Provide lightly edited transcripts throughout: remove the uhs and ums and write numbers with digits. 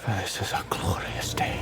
This is a glorious day.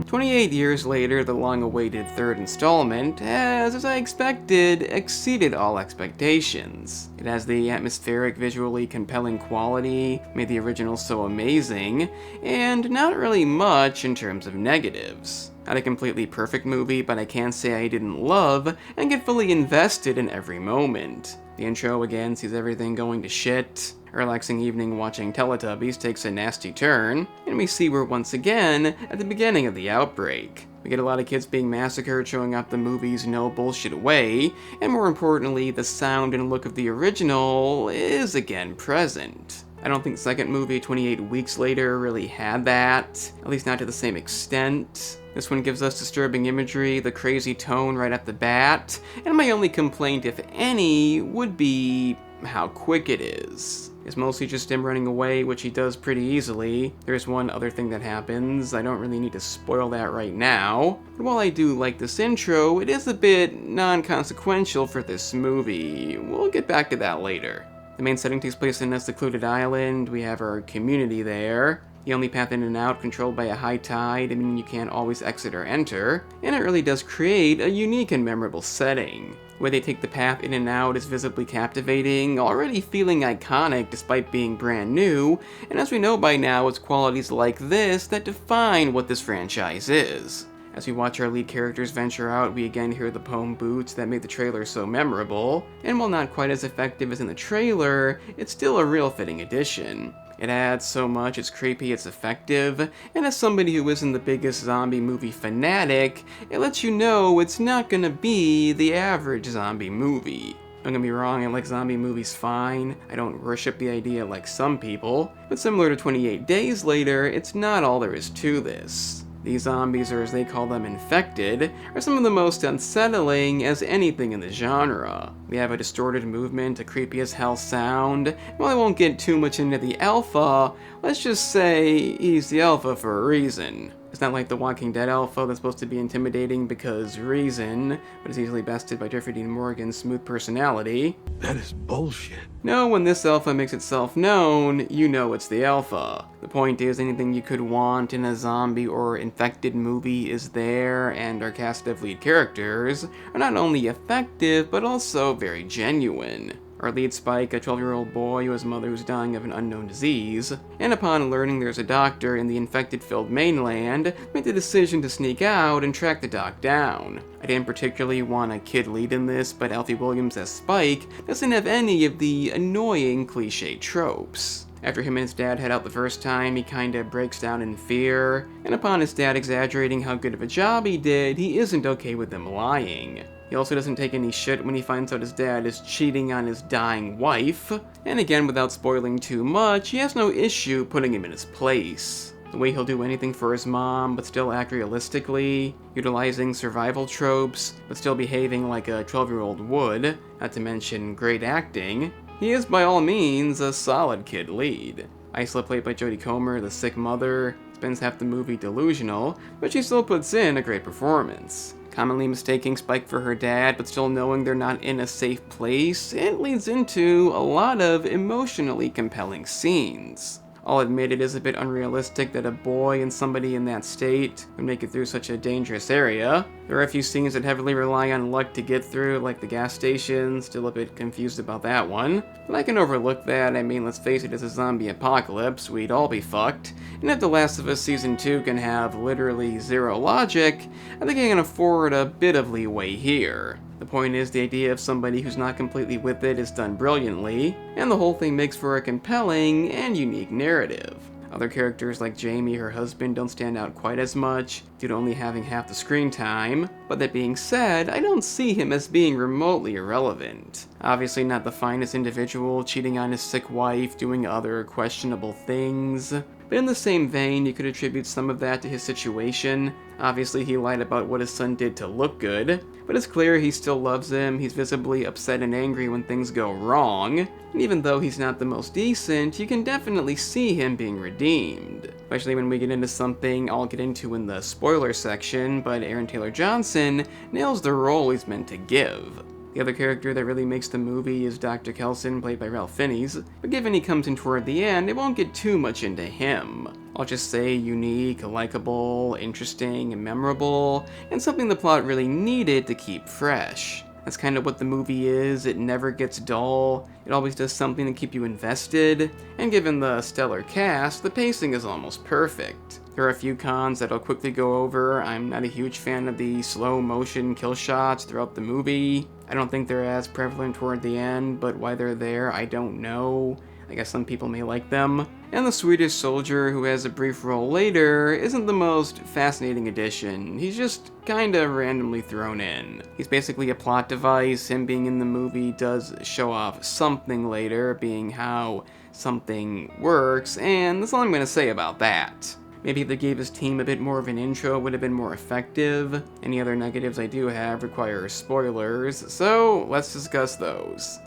28 years later, the long-awaited third installment has, as I expected, exceeded all expectations. It has the atmospheric, visually compelling quality, made the original so amazing, and not really much in terms of negatives. Not a completely perfect movie, but I can't say I didn't love and get fully invested in every moment. The intro again sees everything going to shit. A relaxing evening watching Teletubbies takes a nasty turn, and we see we're once again at the beginning of the outbreak. We get a lot of kids being massacred, showing up the movie's no bullshit way, and more importantly, the sound and look of the original is again present. I don't think the second movie, 28 Weeks Later, really had that, at least not to the same extent. This one gives us disturbing imagery, the crazy tone right at the bat, and my only complaint, if any, would be how quick it is. It's mostly just him running away, which he does pretty easily. There's one other thing that happens, I don't really need to spoil that right now. But while I do like this intro, it is a bit non-consequential for this movie. We'll get back to that later. The main setting takes place in a secluded island. We have our community there. The only path in and out controlled by a high tide, meaning you can't always exit or enter, and it really does create a unique and memorable setting. The way they take the path in and out is visibly captivating, already feeling iconic despite being brand new, and as we know by now, it's qualities like this that define what this franchise is. As we watch our lead characters venture out, we again hear the poem boots that made the trailer so memorable, and while not quite as effective as in the trailer, it's still a real fitting addition. It adds so much, it's creepy, it's effective, and as somebody who isn't the biggest zombie movie fanatic, it lets you know it's not gonna be the average zombie movie. Don't get me wrong, I like zombie movies fine, I don't worship the idea like some people, but similar to 28 Days Later, it's not all there is to this. These zombies, or as they call them, infected, are some of the most unsettling as anything in the genre. We have a distorted movement, a creepy as hell sound, and while I won't get too much into the alpha, let's just say he's the alpha for a reason. It's not like the Walking Dead alpha that's supposed to be intimidating because reason, but is easily bested by Jeffrey Dean Morgan's smooth personality. That is bullshit. No, when this alpha makes itself known, you know it's the alpha. The point is, anything you could want in a zombie or infected movie is there, and our cast of lead characters are not only effective, but also very genuine. Our lead Spike, a 12-year-old boy who has a mother who's dying of an unknown disease, and upon learning there's a doctor in the infected-filled mainland, made the decision to sneak out and track the doc down. I didn't particularly want a kid lead in this, but Alfie Williams as Spike doesn't have any of the annoying cliché tropes. After him and his dad head out the first time, he kinda breaks down in fear, and upon his dad exaggerating how good of a job he did, he isn't okay with them lying. He also doesn't take any shit when he finds out his dad is cheating on his dying wife, and again, without spoiling too much, he has no issue putting him in his place. The way he'll do anything for his mom, but still act realistically, utilizing survival tropes, but still behaving like a 12-year-old would, not to mention great acting. He is by all means a solid kid lead. Isla, played by Jodie Comer, the sick mother, spends half the movie delusional, but she still puts in a great performance. Commonly mistaking Spike for her dad, but still knowing they're not in a safe place, it leads into a lot of emotionally compelling scenes. I'll admit it is a bit unrealistic that a boy and somebody in that state would make it through such a dangerous area. There are a few scenes that heavily rely on luck to get through, like the gas station, still a bit confused about that one. But I can overlook that, I mean, let's face it, it's a zombie apocalypse, we'd all be fucked. And if The Last of Us Season 2 can have literally zero logic, I think I can afford a bit of leeway here. The point is, the idea of somebody who's not completely with it is done brilliantly, and the whole thing makes for a compelling and unique narrative. Other characters like Jamie, her husband, don't stand out quite as much, due to only having half the screen time, but that being said, I don't see him as being remotely irrelevant. Obviously not the finest individual, cheating on his sick wife, doing other questionable things, but in the same vein, you could attribute some of that to his situation. Obviously he lied about what his son did to look good, but it's clear he still loves him, he's visibly upset and angry when things go wrong, and even though he's not the most decent, you can definitely see him being redeemed. Especially when we get into something I'll get into in the spoiler section, but Aaron Taylor Johnson nails the role he's meant to give. The other character that really makes the movie is Dr. Kelson, played by Ralph Fiennes, but given he comes in toward the end, it won't get too much into him. I'll just say unique, likable, interesting, and memorable, and something the plot really needed to keep fresh. That's kind of what the movie is. It never gets dull, it always does something to keep you invested, and given the stellar cast, the pacing is almost perfect. There are a few cons that I'll quickly go over. I'm not a huge fan of the slow motion kill shots throughout the movie. I don't think they're as prevalent toward the end, but why they're there, I don't know. I guess some people may like them. And the Swedish soldier, who has a brief role later, isn't the most fascinating addition. He's just kinda randomly thrown in. He's basically a plot device. Him being in the movie does show off something later, being how something works, and that's all I'm gonna say about that. Maybe if they gave his team a bit more of an intro, it would have been more effective. Any other negatives I do have require spoilers, so let's discuss those.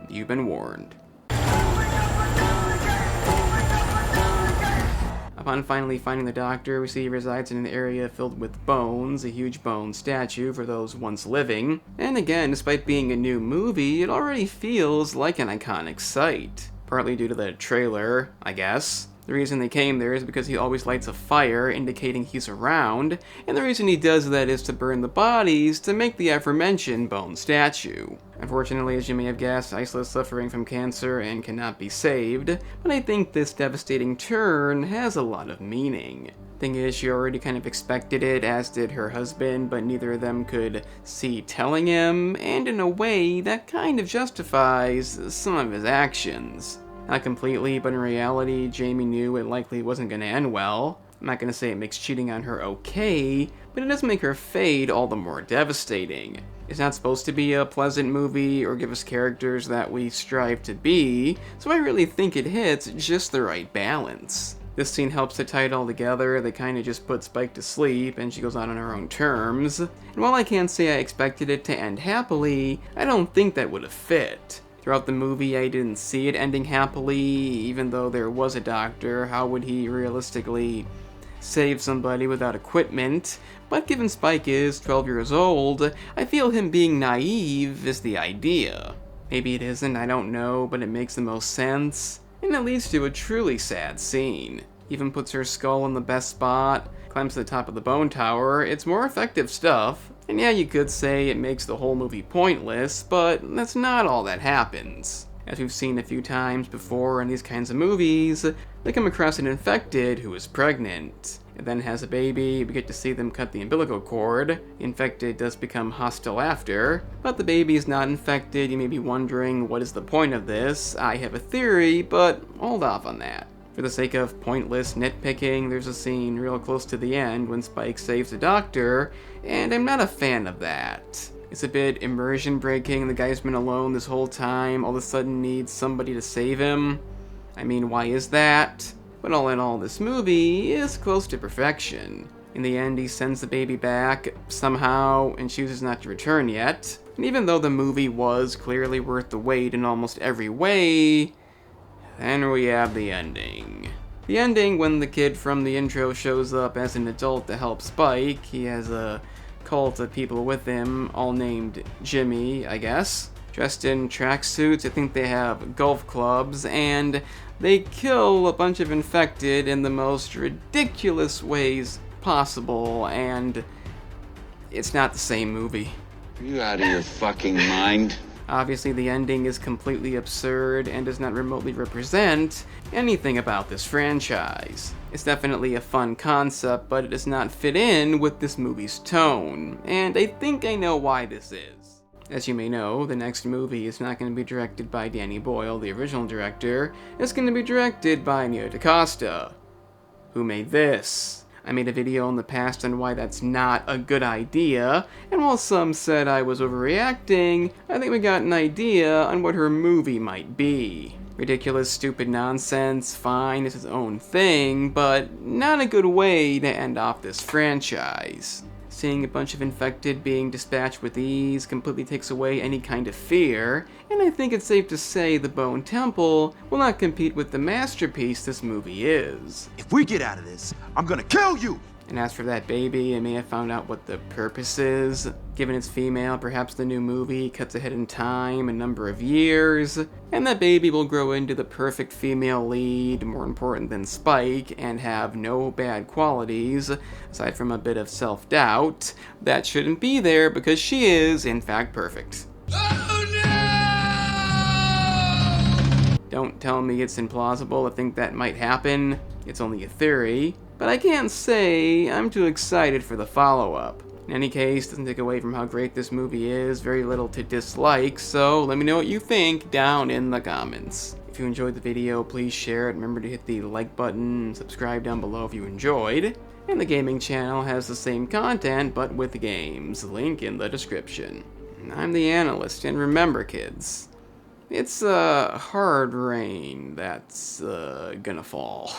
You've been warned. Upon finally finding the doctor, we see he resides in an area filled with bones, a huge bone statue for those once living. And again, despite being a new movie, it already feels like an iconic sight. Partly due to the trailer, I guess. The reason they came there is because he always lights a fire, indicating he's around, and the reason he does that is to burn the bodies to make the aforementioned bone statue. Unfortunately, as you may have guessed, Isla is suffering from cancer and cannot be saved, but I think this devastating turn has a lot of meaning. Thing is, she already kind of expected it, as did her husband, but neither of them could see telling him, and in a way that kind of justifies some of his actions. Not completely, but in reality, Jamie knew it likely wasn't going to end well. I'm not going to say it makes cheating on her okay, but it does make her fate all the more devastating. It's not supposed to be a pleasant movie or give us characters that we strive to be, so I really think it hits just the right balance. This scene helps to tie it all together. They kind of just put Spike to sleep, and she goes on her own terms. And while I can't say I expected it to end happily, I don't think that would have fit. Throughout the movie, I didn't see it ending happily, even though there was a doctor. How would he realistically save somebody without equipment? But given Spike is 12 years old, I feel him being naive is the idea. Maybe it isn't, I don't know, but it makes the most sense. And it leads to a truly sad scene. Even puts her skull in the best spot, climbs to the top of the bone tower. It's more effective stuff. And yeah, you could say it makes the whole movie pointless, but that's not all that happens. As we've seen a few times before in these kinds of movies, they come across an infected who is pregnant. It then has a baby, we get to see them cut the umbilical cord. The infected does become hostile after, but the baby is not infected. You may be wondering, what is the point of this? I have a theory, but hold off on that. For the sake of pointless nitpicking, there's a scene real close to the end when Spike saves the doctor, and I'm not a fan of that. It's a bit immersion breaking. The guy's been alone this whole time, all of a sudden needs somebody to save him. I mean, why is that? But all in all, this movie is close to perfection. In the end, he sends the baby back, somehow, and chooses not to return yet. And even though the movie was clearly worth the wait in almost every way, then we have the ending. The ending when the kid from the intro shows up as an adult to help Spike. He has a cult of people with him, all named Jimmy, I guess. Dressed in tracksuits, I think they have golf clubs, and they kill a bunch of infected in the most ridiculous ways possible, and it's not the same movie. Are you out of your fucking mind? Obviously, the ending is completely absurd and does not remotely represent anything about this franchise. It's definitely a fun concept, but it does not fit in with this movie's tone, and I think I know why this is. As you may know, the next movie is not going to be directed by Danny Boyle, the original director. It's going to be directed by Nia DaCosta, who made this. I made a video in the past on why that's not a good idea, and while some said I was overreacting, I think we got an idea on what her movie might be. Ridiculous, stupid nonsense, fine, it's its own thing, but not a good way to end off this franchise. Seeing a bunch of infected being dispatched with ease completely takes away any kind of fear, and I think it's safe to say the Bone Temple will not compete with the masterpiece this movie is. If we get out of this, I'm gonna kill you! And as for that baby, I may have found out what the purpose is. Given it's female, perhaps the new movie cuts ahead in time a number of years, and that baby will grow into the perfect female lead, more important than Spike, and have no bad qualities, aside from a bit of self-doubt, that shouldn't be there because she is, in fact, perfect. Don't tell me it's implausible to think that might happen. It's only a theory. But I can't say I'm too excited for the follow-up. In any case, doesn't take away from how great this movie is, very little to dislike, so let me know what you think down in the comments. If you enjoyed the video, please share it. Remember to hit the like button and subscribe down below if you enjoyed. And the gaming channel has the same content, but with games. Link in the description. I'm the analyst, and remember kids, it's hard rain that's gonna fall.